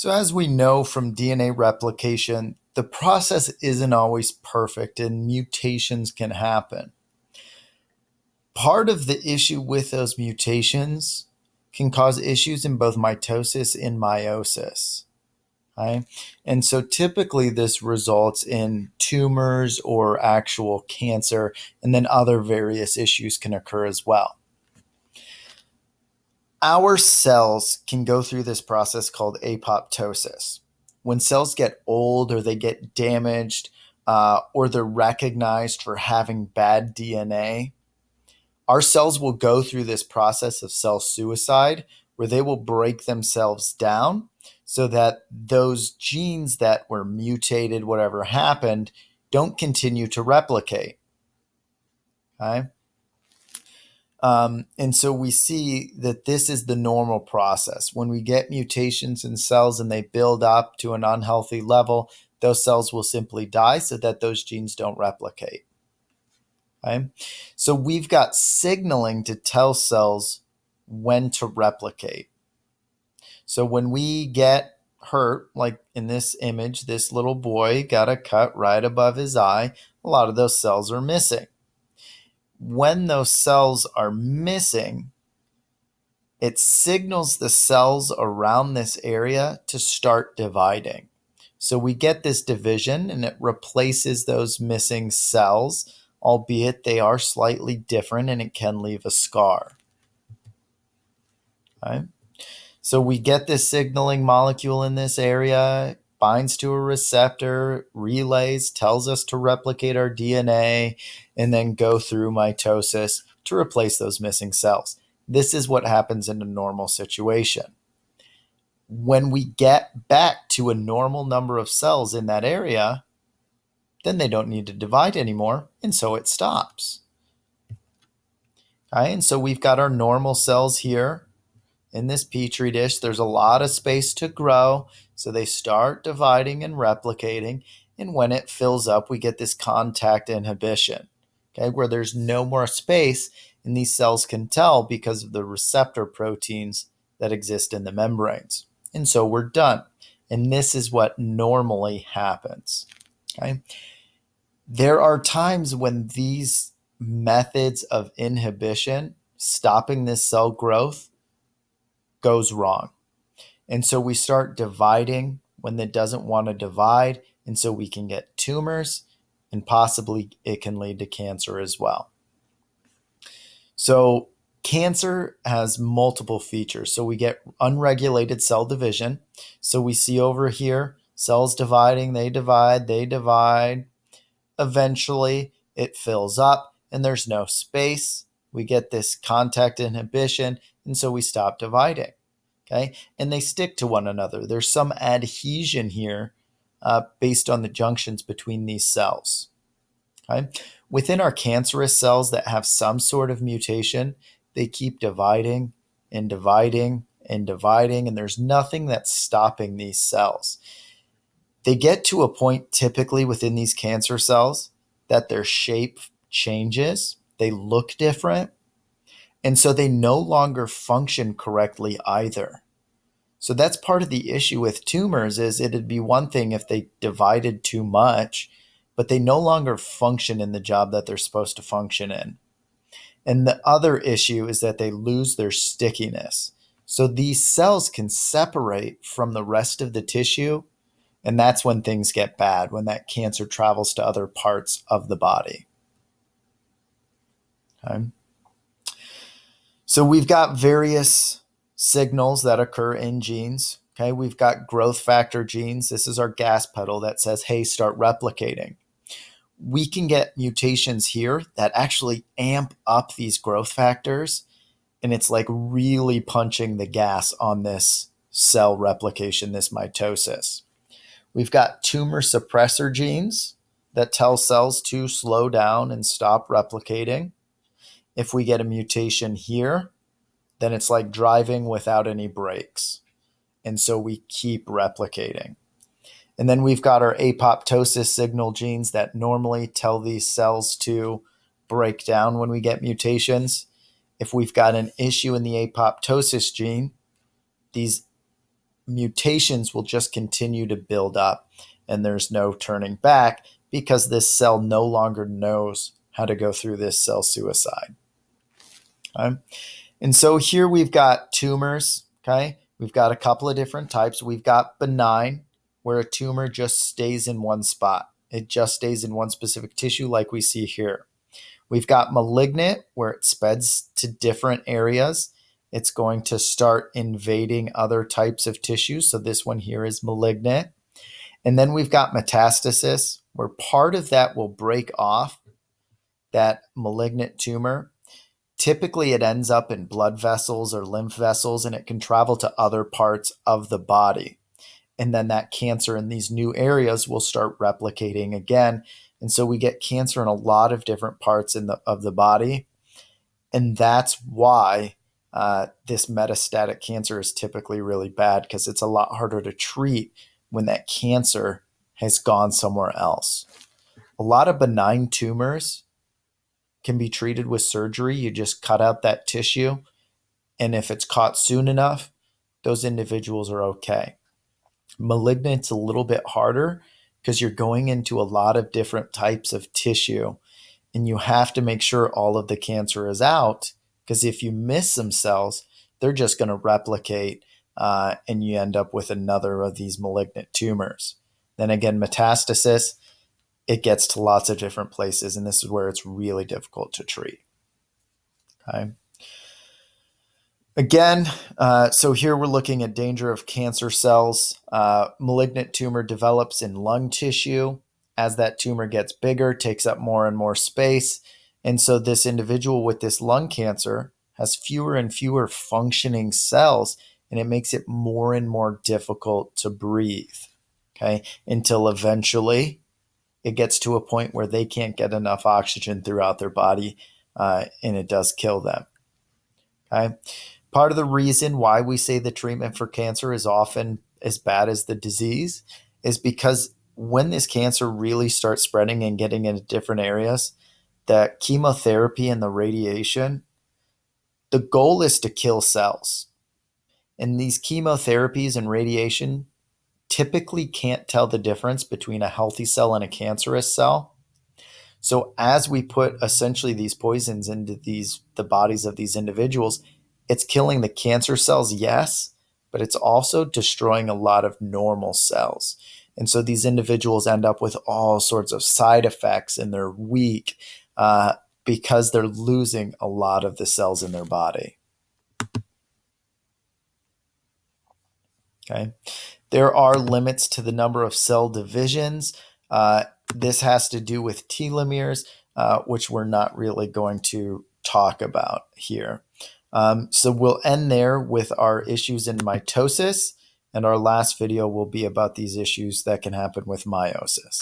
So, as we know from DNA replication, the process isn't always perfect and mutations can happen. Part of the issue with those mutations can cause issues in both mitosis and meiosis. Okay? And so typically this results in tumors or actual cancer, and then other various issues can occur as well. Our cells can go through this process called apoptosis. When cells get old or they get damaged, or they're recognized for having bad DNA, our cells will go through this process of cell suicide where they will break themselves down so that those genes that were mutated, whatever happened, don't continue to replicate. Okay? And so we see that this is the normal process. When we get mutations in cells and they build up to an unhealthy level, those cells will simply die so that those genes don't replicate. Okay? So we've got signaling to tell cells when to replicate. So when we get hurt, like in this image, this little boy got a cut right above his eye, a lot of those cells are missing. When those cells are missing, it signals the cells around this area to start dividing. So we get this division and it replaces those missing cells, albeit they are slightly different and it can leave a scar. Okay? So we get this signaling molecule in this area, binds to a receptor, relays, tells us to replicate our DNA, and then go through mitosis to replace those missing cells. This is what happens in a normal situation. When we get back to a normal number of cells in that area, then they don't need to divide anymore, and so it stops. Okay, and so we've got our normal cells here in this petri dish. There's a lot of space to grow, so they start dividing and replicating, and when it fills up, we get this contact inhibition, okay, where there's no more space, and these cells can tell because of the receptor proteins that exist in the membranes. And so we're done. And this is what normally happens. Okay? There are times when these methods of inhibition, stopping this cell growth, goes wrong. And so we start dividing when it doesn't want to divide. And so we can get tumors, and possibly it can lead to cancer as well. So cancer has multiple features. So we get unregulated cell division. So we see over here, cells dividing, they divide, they divide. Eventually, it fills up and there's no space. We get this contact inhibition, and so we stop dividing. Okay, and they stick to one another. There's some adhesion here based on the junctions between these cells. Okay? Within our cancerous cells that have some sort of mutation, they keep dividing and dividing and dividing, and there's nothing that's stopping these cells. They get to a point typically within these cancer cells that their shape changes, they look different, and so they no longer function correctly either. So that's part of the issue with tumors. Is it'd be one thing if they divided too much, but they no longer function in the job that they're supposed to function in. And the other issue is that they lose their stickiness. So these cells can separate from the rest of the tissue, and that's when things get bad, when that cancer travels to other parts of the body. Okay. So we've got various signals that occur in genes. Okay, we've got growth factor genes. This is our gas pedal that says, hey, start replicating. We can get mutations here that actually amp up these growth factors, and it's like really punching the gas on this cell replication, this mitosis. We've got tumor suppressor genes that tell cells to slow down and stop replicating. If we get a mutation here, then it's like driving without any brakes. And so we keep replicating. And then we've got our apoptosis signal genes that normally tell these cells to break down when we get mutations. If we've got an issue in the apoptosis gene, these mutations will just continue to build up, and there's no turning back because this cell no longer knows how to go through this cell suicide. Okay? And so here we've got tumors. Okay, we've got a couple of different types. We've got benign, where a tumor just stays in one spot. It just stays in one specific tissue, like we see here. We've got malignant, where it spreads to different areas. It's going to start invading other types of tissues. So this one here is malignant. And then we've got metastasis, where part of that will break off that malignant tumor. Typically, it ends up in blood vessels or lymph vessels, and it can travel to other parts of the body. And then that cancer in these new areas will start replicating again. And so we get cancer in a lot of different parts of the body. And that's why this metastatic cancer is typically really bad, because it's a lot harder to treat when that cancer has gone somewhere else. A lot of benign tumors can be treated with surgery. You just cut out that tissue, and if it's caught soon enough, those individuals are okay. Malignant's a little bit harder because you're going into a lot of different types of tissue, and you have to make sure all of the cancer is out, because if you miss some cells, they're just going to replicate, and you end up with another of these malignant tumors. Then again, metastasis, it gets to lots of different places, and this is where it's really difficult to treat. Okay. Again, so here we're looking at danger of cancer cells. Malignant tumor develops in lung tissue. As that tumor gets bigger, takes up more and more space. And so this individual with this lung cancer has fewer and fewer functioning cells, and it makes it more and more difficult to breathe, okay, until eventually it gets to a point where they can't get enough oxygen throughout their body, and it does kill them. Okay. Part of the reason why we say the treatment for cancer is often as bad as the disease is because when this cancer really starts spreading and getting into different areas, the chemotherapy and the radiation, the goal is to kill cells. And these chemotherapies and radiation typically can't tell the difference between a healthy cell and a cancerous cell. So as we put essentially these poisons into the bodies of these individuals, it's killing the cancer cells, yes, but it's also destroying a lot of normal cells. And so these individuals end up with all sorts of side effects, and they're weak because they're losing a lot of the cells in their body. Okay. There are limits to the number of cell divisions. This has to do with telomeres, which we're not really going to talk about here. So we'll end there with our issues in mitosis, and our last video will be about these issues that can happen with meiosis.